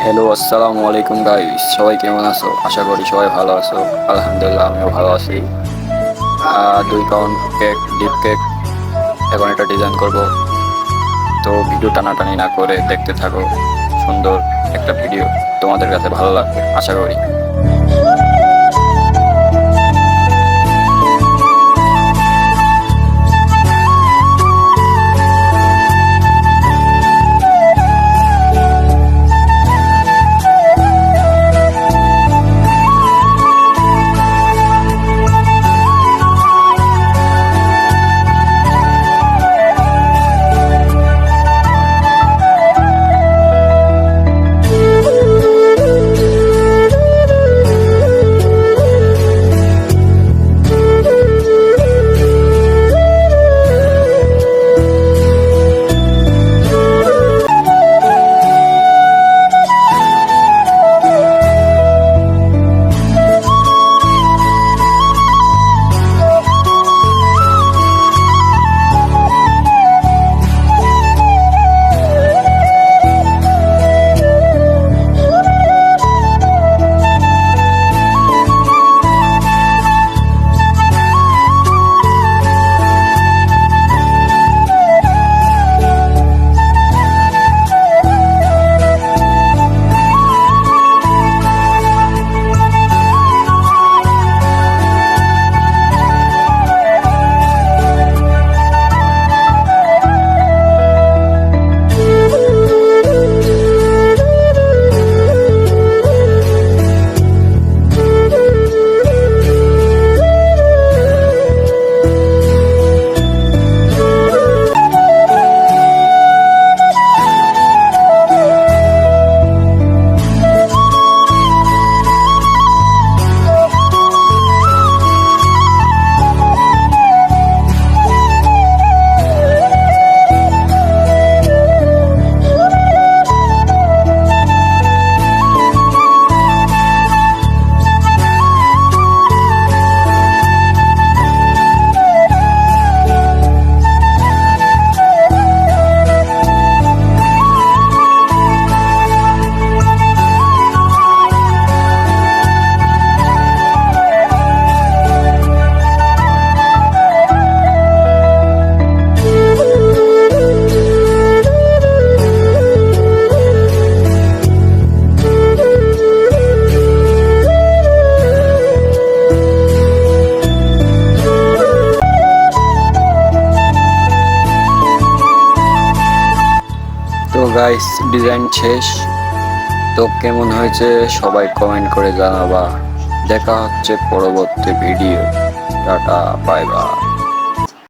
Hello, আসসালামু আলাইকুম guys. সবাই কেমন আছো? আশা করি সবাই ভালো আছো। আলহামদুলিল্লাহ, আমিও ভালো আছি। 2 পাউন্ড কেক, ডিপ কেক, এখন এটা ডিজাইন করব। তো ভিডিও টানাটানি না করে দেখতে থাকো। সুন্দর একটা ভিডিও, তোমাদের কাছে ভালো লাগবে আশা করি। তো গাইস, ডিজাইন শেষ। তো কেমন হয়েছে সবাই কমেন্ট করে জানাবা। দেখা হচ্ছে পরবর্তী ভিডিও। Tata, bye bye.